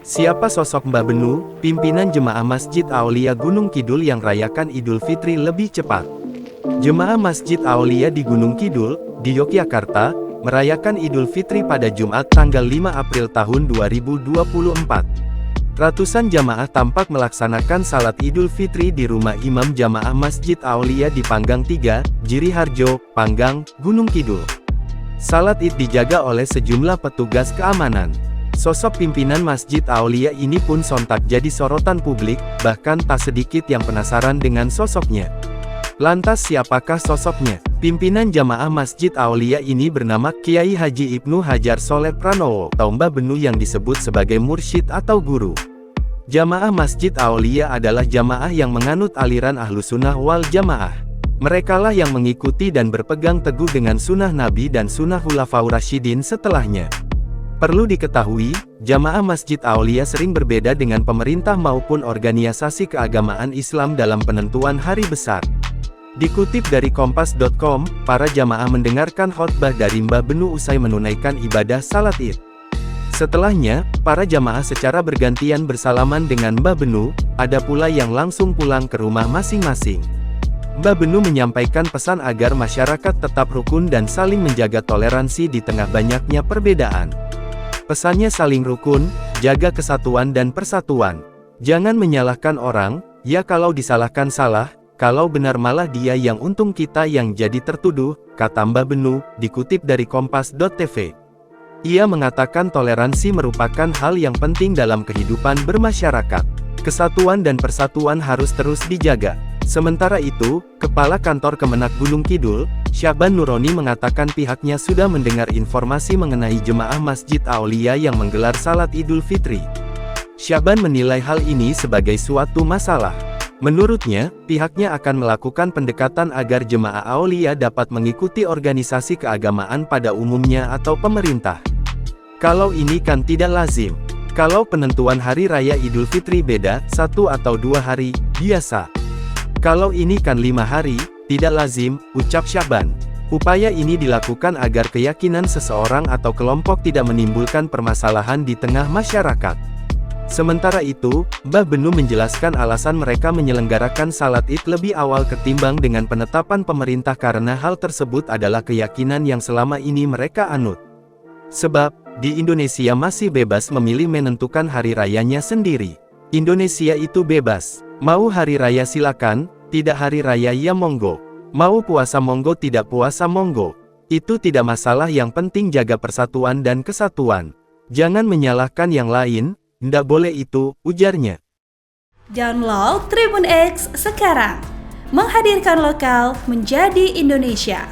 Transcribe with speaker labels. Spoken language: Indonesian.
Speaker 1: Siapa sosok Mbah Benu, pimpinan Jemaah Masjid Aulia Gunung Kidul yang rayakan Idul Fitri lebih cepat? Jemaah Masjid Aulia di Gunung Kidul, di Yogyakarta, merayakan Idul Fitri pada Jumat tanggal 5 April tahun 2024. Ratusan jamaah tampak melaksanakan salat Idul Fitri di rumah Imam Jamaah Masjid Aulia di Panggang 3, Jiriharjo, Panggang, Gunung Kidul. Salat Id dijaga oleh sejumlah petugas keamanan. Sosok pimpinan Masjid Aulia ini pun sontak jadi sorotan publik, bahkan tak sedikit yang penasaran dengan sosoknya. Lantas siapakah sosoknya? Pimpinan Jamaah Masjid Aulia ini bernama Kiai Haji Ibnu Hajar Soleh Pranowo, atau Mbah Benu yang disebut sebagai mursyid atau guru. Jamaah Masjid Aulia adalah jamaah yang menganut aliran Ahlussunnah wal Jamaah. Merekalah yang mengikuti dan berpegang teguh dengan sunnah Nabi dan sunnah Khulafaur Rasyidin setelahnya. Perlu diketahui, jamaah Masjid Aulia sering berbeda dengan pemerintah maupun organisasi keagamaan Islam dalam penentuan hari besar. Dikutip dari Kompas.com, para jamaah mendengarkan khotbah dari Mbah Benu usai menunaikan ibadah salat Id. Setelahnya, para jamaah secara bergantian bersalaman dengan Mbah Benu, ada pula yang langsung pulang ke rumah masing-masing. Mbah Benu menyampaikan pesan agar masyarakat tetap rukun dan saling menjaga toleransi di tengah banyaknya perbedaan. Pesannya saling rukun, jaga kesatuan dan persatuan. Jangan menyalahkan orang, ya kalau disalahkan salah, kalau benar malah dia yang untung kita yang jadi tertuduh, kata Mbah Benu, dikutip dari Kompas.tv. Ia mengatakan toleransi merupakan hal yang penting dalam kehidupan bermasyarakat. Kesatuan dan persatuan harus terus dijaga. Sementara itu, Kepala Kantor Kemenak Gunung Kidul, Syaban Nuroni mengatakan pihaknya sudah mendengar informasi mengenai jemaah Masjid Aulia yang menggelar salat Idul Fitri. Syaban menilai hal ini sebagai suatu masalah. Menurutnya, pihaknya akan melakukan pendekatan agar jemaah Aulia dapat mengikuti organisasi keagamaan pada umumnya atau pemerintah. Kalau ini kan tidak lazim. Kalau penentuan hari raya Idul Fitri beda, 1 atau 2 hari, biasa. Kalau ini kan 5 hari, tidak lazim, ucap Syaban. Upaya ini dilakukan agar keyakinan seseorang atau kelompok tidak menimbulkan permasalahan di tengah masyarakat. Sementara itu, Mbah Benu menjelaskan alasan mereka menyelenggarakan salat Id lebih awal ketimbang dengan penetapan pemerintah karena hal tersebut adalah keyakinan yang selama ini mereka anut. Sebab, di Indonesia masih bebas memilih menentukan hari rayanya sendiri. Indonesia itu bebas. Mau hari raya silakan, tidak hari raya ya monggo. Mau puasa monggo tidak puasa monggo. Itu tidak masalah, yang penting jaga persatuan dan kesatuan. Jangan menyalahkan yang lain, ndak boleh itu, ujarnya.
Speaker 2: Download Tribun X sekarang. Menghadirkan lokal menjadi Indonesia.